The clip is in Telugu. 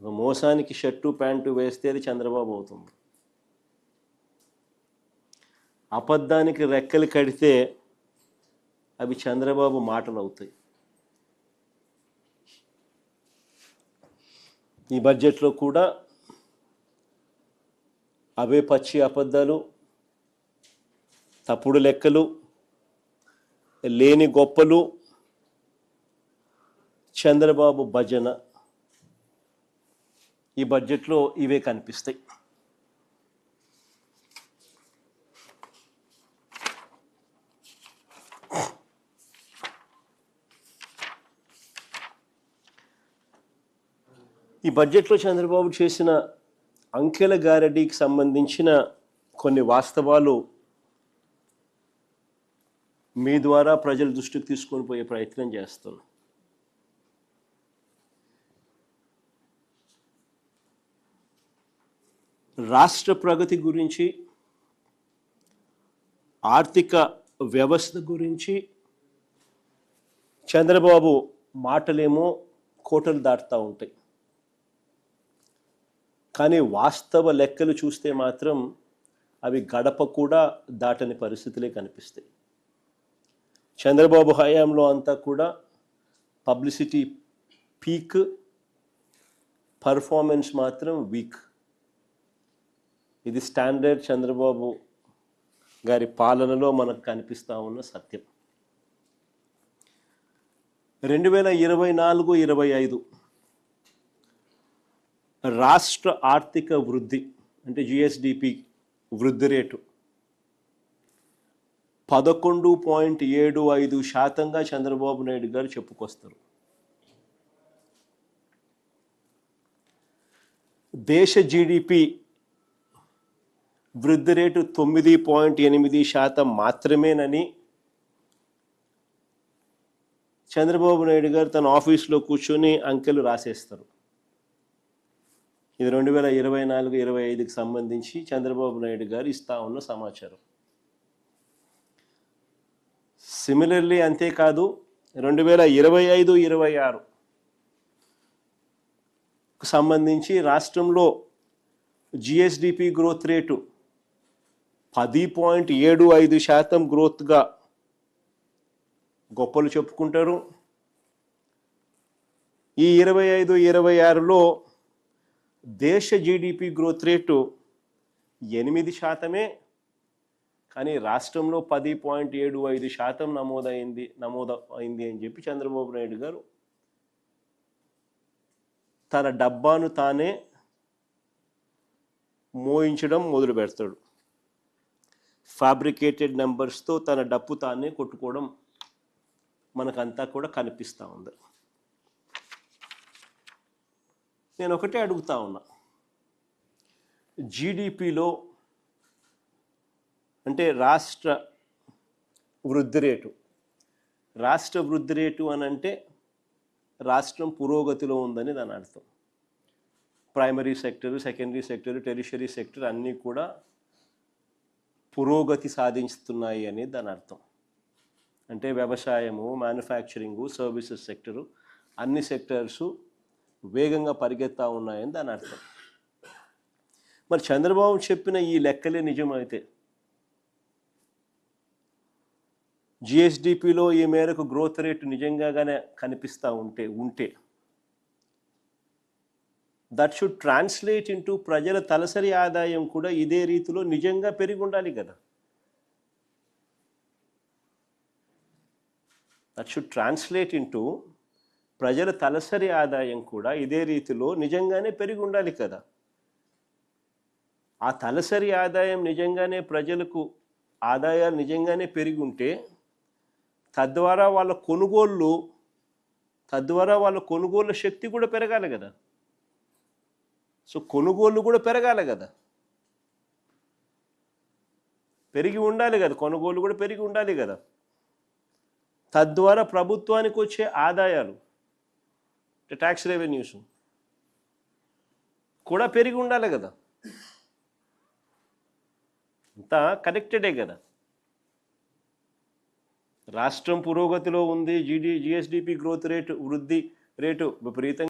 ఒక మోసానికి షర్టు ప్యాంటు వేస్తే అది చంద్రబాబు అవుతుంది. అబద్ధానికి రెక్కలు కడితే అవి చంద్రబాబు మాటలు అవుతాయి. ఈ బడ్జెట్లో కూడా అవే పచ్చి అబద్ధాలు, తప్పుడు లెక్కలు, లేని గొప్పలు, చంద్రబాబు భజన ఈ బడ్జెట్లో ఇవే కనిపిస్తాయి. ఈ బడ్జెట్లో చంద్రబాబు చేసిన అంకెల గారడీకి సంబంధించిన కొన్ని వాస్తవాలు మీ ద్వారా ప్రజల దృష్టికి తీసుకొని పోయే ప్రయత్నం చేస్తున్నాం. రాష్ట్ర ప్రగతి గురించి, ఆర్థిక వ్యవస్థ గురించి చంద్రబాబు మాటలేమో కోటలు దాటుతూ ఉంటాయి, కానీ వాస్తవ లెక్కలు చూస్తే మాత్రం అవి గడప కూడా దాటని పరిస్థితులే కనిపిస్తాయి. చంద్రబాబు హయాంలో అంతా కూడా పబ్లిసిటీ పీక్, పర్ఫార్మెన్స్ మాత్రం వీక్. ఇది స్టాండర్డ్ చంద్రబాబు గారి పాలనలో మనకు కనిపిస్తూ ఉన్న సత్యం. 2024-25 రాష్ట్ర ఆర్థిక వృద్ధి అంటే జిఎస్డిపి వృద్ధి రేటు 11.75% చంద్రబాబు నాయుడు గారు చెప్పుకొస్తారు. దేశ జీడిపి వృద్ధి రేటు 9.8% మాత్రమేనని చంద్రబాబు నాయుడు గారు తన ఆఫీస్లో కూర్చొని అంకెలు రాసేస్తారు. ఇది 2024-25కి సంబంధించి చంద్రబాబు నాయుడు గారు ఇస్తా ఉన్న సమాచారం. సిమిలర్లీ అంతేకాదు 2025-26కు సంబంధించి రాష్ట్రంలో జిఎస్డిపి గ్రోత్ రేటు 10.75% గ్రోత్గా గొప్పలు చెప్పుకుంటారు. ఈ 25-26లో దేశ జీడిపి గ్రోత్ రేటు 8%, కానీ రాష్ట్రంలో 10.75% నమోదైంది అని చెప్పి చంద్రబాబు నాయుడు గారు తన డబ్బాను తానే మోయించడం మొదలు పెడతాడు. ఫ్యాబ్రికేటెడ్ నెంబర్స్తో తన డప్పు తానే కొట్టుకోవడం మనకంతా కూడా కనిపిస్తూ ఉంది. నేను ఒకటే అడుగుతా ఉన్నా, జీడిపిలో అంటే రాష్ట్ర వృద్ధి రేటు అని అంటే రాష్ట్రం పురోగతిలో ఉందని దాని అర్థం. Primary sector, secondary sector, tertiary sector అన్నీ కూడా పురోగతి సాధిస్తున్నాయి అనేది దాని అర్థం. అంటే వ్యవసాయము, మ్యానుఫ్యాక్చరింగు, సర్వీసెస్ సెక్టరు అన్ని సెక్టర్సు వేగంగా పరిగెత్తా ఉన్నాయని దాని అర్థం. మరి చంద్రబాబు చెప్పిన ఈ లెక్కలే నిజమైతే జిఎస్డిపిలో ఈ మేరకు గ్రోత్ రేటు నిజంగానే కనిపిస్తూ ఉంటే దట్ షుడ్ ట్రాన్స్లేట్ ఇంటూ ప్రజల తలసరి ఆదాయం కూడా ఇదే రీతిలో నిజంగా పెరిగి ఉండాలి కదా. దట్ షుడ్ ట్రాన్స్లేట్ ఇంటూ ప్రజల తలసరి ఆదాయం కూడా ఇదే రీతిలో నిజంగానే పెరిగి ఉండాలి కదా. ఆ తలసరి ఆదాయం నిజంగానే ప్రజలకు ఆదాయాలు నిజంగానే పెరిగి ఉంటే తద్వారా వాళ్ళ కొనుగోలు శక్తి కూడా పెరగాలి కదా. సో కొనుగోలు కూడా పెరగాలి కదా, పెరిగి ఉండాలి కదా, కొనుగోలు కూడా పెరిగి ఉండాలి కదా. తద్వారా ప్రభుత్వానికి వచ్చే ఆదాయాలు ట్యాక్స్ రెవెన్యూస్ కూడా పెరిగి ఉండాలి కదా. అంతా కనెక్టెడే కదా. రాష్ట్రం పురోగతిలో ఉంది, జిఎస్డిపి గ్రోత్ రేటు వృద్ధి రేటు విపరీతంగా